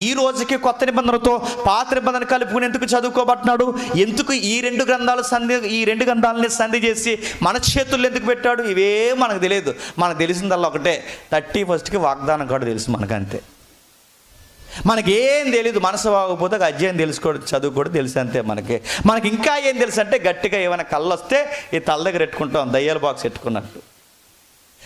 ఈ రోజుకి కొత్త నిబంధనతో పాత నిబంధన కలుపుకుని ఎందుకు చదువుకోబట్టినాడు? ఎందుకు ఈ రెండు గ్రంథాలని సంధి చేసి మన చేతుల్లో ఎందుకు పెట్టాడు? ఇవే మనకు తెలియదు. మనకు తెలిసిందల్లా ఒకటే, 31st వాగ్దానం కూడా తెలుసు మనకంతే. మనకేం తెలియదు. మనసు బాగోకపోతే ఒక అధ్యాయం తెలుసుకోవడం, చదువుకోవడం తెలుసు అంతే. మనకి ఇంకా ఏం తెలుసు అంటే, గట్టిగా ఏమైనా కళ్ళు వస్తే ఈ తల దగ్గర పెట్టుకుంటాం, దయ్యాల బాక్స్ పెట్టుకున్నట్టు.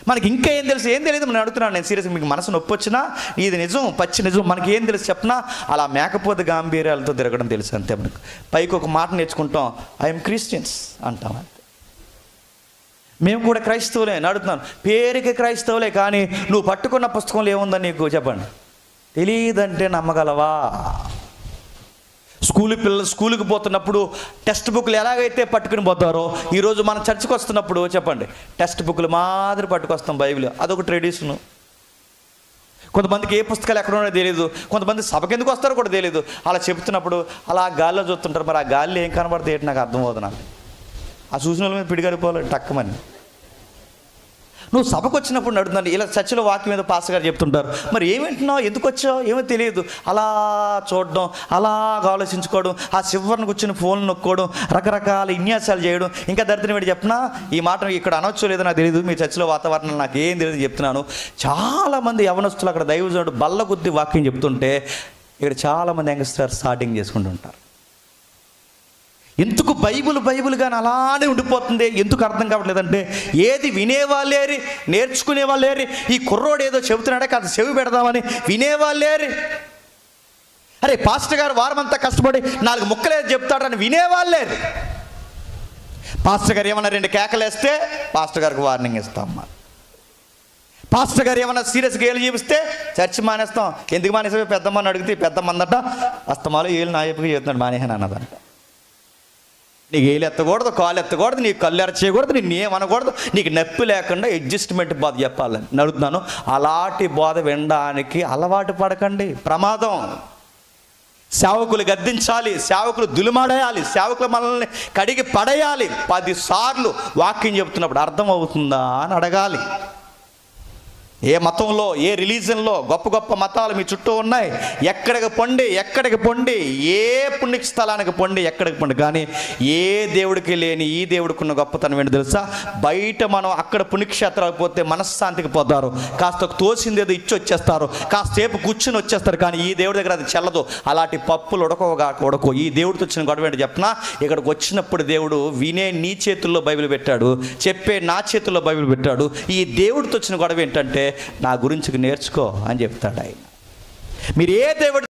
మనకి ఇంకా ఏం తెలుసు? ఏం తెలియదు. నేను అడుగుతున్నాను, నేను సీరియస్గా, మీకు మనసు నొప్పి వచ్చినా ఇది నిజం, పచ్చి నిజం. మనకి ఏం తెలుసు చెప్పినా? అలా మేకపోతే గాంభీర్యాలతో తిరగడం తెలుసు అంతే. మనకు పైకి ఒక మాట నేర్చుకుంటాం, ఐఎమ్ క్రిస్టియన్స్ అంటాం అంతే. మేము కూడా క్రైస్తవులే అడుగుతున్నాను, పేరుకి క్రైస్తవులే, కానీ నువ్వు పట్టుకున్న పుస్తకంలో ఏముందని నీకు చెప్పండి. తెలియదంటే నమ్మగలవా? స్కూలుకి పోతున్నప్పుడు టెక్స్ట్ బుక్లు ఎలాగైతే పట్టుకుని పోతారో, ఈరోజు మన చర్చికి వస్తున్నప్పుడు చెప్పండి, టెక్స్ట్ బుక్లు మాదిరి పట్టుకొస్తాం బైబిల్. అదొక ట్రెడిషను. కొంతమందికి ఏ పుస్తకాలు ఎక్కడ ఉన్నాయో తెలియదు, కొంతమంది సభకి ఎందుకు వస్తారో కూడా తెలియదు. అలా చెప్తున్నప్పుడు అలా గాల్లో చూస్తుంటారు. మరి ఆ గాలిలో ఏం కనబడుతుంది ఏంటి నాకు అర్థం అవుతుంది. నాకు ఆ చూసిన వాళ్ళ మీద పిడిగడిపోవాలి టక్కమని. నువ్వు సభకు వచ్చినప్పుడు నడుతున్నాను, ఇలా చర్చిలో వాక్యం మీద పాస్టర్ గారు చెప్తుంటారు, మరి ఏమింటున్నావు, ఎందుకు వచ్చావు, ఏమో తెలియదు. అలా చూడడం, అలాగ ఆలోచించుకోవడం, ఆ చివరిని కూర్చొని ఫోన్లు నొక్కోవడం, రకరకాల విన్యాసాలు చేయడం. ఇంకా దరిద్రం ఏంటి చెప్పినా, ఈ మాట ఇక్కడ అనొచ్చో లేదో నాకు తెలియదు, మీ చర్చిలో వాతావరణం నాకు ఏం తెలియదు చెప్తున్నాను. చాలామంది యవనస్తులు అక్కడ దైవజనుడు బల్ల కొద్ది వాక్యం చెప్తుంటే, ఇక్కడ చాలామంది యంగ్స్టర్స్ స్టార్టింగ్ చేసుకుంటుంటారు. ఎందుకు బైబుల్ కానీ అలానే ఉండిపోతుంది? ఎందుకు అర్థం కావట్లేదంటే, ఏది వినేవాళ్ళేరి, నేర్చుకునే వాళ్ళేరి. ఈ కుర్రోడు ఏదో చెబుతున్నాడే కాదు, చెవి పెడదామని వినేవాళ్ళేరి. అరే పాస్టర్ గారు వారమంతా కష్టపడి 4 ముక్కలేది చెప్తాడని వినేవాళ్ళేరి. పాస్టర్ గారు ఏమన్నా 2 కేకలేస్తే పాస్టర్ గారికి వార్నింగ్ ఇస్తాం. పాస్టర్ గారు ఏమన్నా సీరియస్గా ఏళ్ళు చూపిస్తే చర్చి మానేస్తాం. ఎందుకు మానేసే? పెద్దమ్మని అడిగితే పెద్దమ్మందట అస్తమాలో ఏళ్ళు నా చెప్పుగా చెబుతున్నాడు, మానేహాను అన్నదంట. నీకు ఏలు ఎత్తకూడదు, కాలు ఎత్తకూడదు, నీకు కళ్ళు ఎరచేయకూడదు, నిన్ను ఏమనకూడదు, నీకు నొప్పి లేకుండా అడ్జస్ట్మెంట్ బోధ చెప్పాలని అడుగుతున్నాను. అలాంటి బోధ వినడానికి అలవాటు పడకండి, ప్రమాదం. సేవకులు గద్దించాలి, సేవకులు దులిమాడేయాలి, సేవకులు మనల్ని కడిగి పడేయాలి. 10 సార్లు వాక్యం చెప్తున్నప్పుడు అర్థం అవుతుందా అని అడగాలి. ఏ మతంలో, ఏ రిలీజన్లో, గొప్ప గొప్ప మతాలు మీ చుట్టూ ఉన్నాయి. ఎక్కడికి పొండి, ఏ పుణ్య స్థలానికి పొండి, ఎక్కడికి పొండి, కానీ ఏ దేవుడికి లేని ఈ దేవుడికి ఉన్న గొప్పతనం ఏంటి తెలుసా? బయట మనం అక్కడ పుణ్యక్షేత్రాలకు పోతే మనశ్శాంతికి పోతారు, కాస్త తోసింది ఏదో ఇచ్చి వచ్చేస్తారు, కాసేపు కూర్చుని వచ్చేస్తారు. కానీ ఈ దేవుడి దగ్గర అది చెల్లదు. అలాంటి పప్పులు ఉడకో. ఈ దేవుడితో వచ్చిన గొడవ ఏంటి చెప్పినా, ఇక్కడికి వచ్చినప్పుడు దేవుడు వినే నీ చేతుల్లో బైబిల్ పెట్టాడు, చెప్పే నా చేతుల్లో బైబిల్ పెట్టాడు. ఈ దేవుడితో వచ్చిన గొడవ ఏంటంటే, నా గురించి నేర్చుకో అని చెప్తాడు ఆయన. మీరు ఏ దేవుడు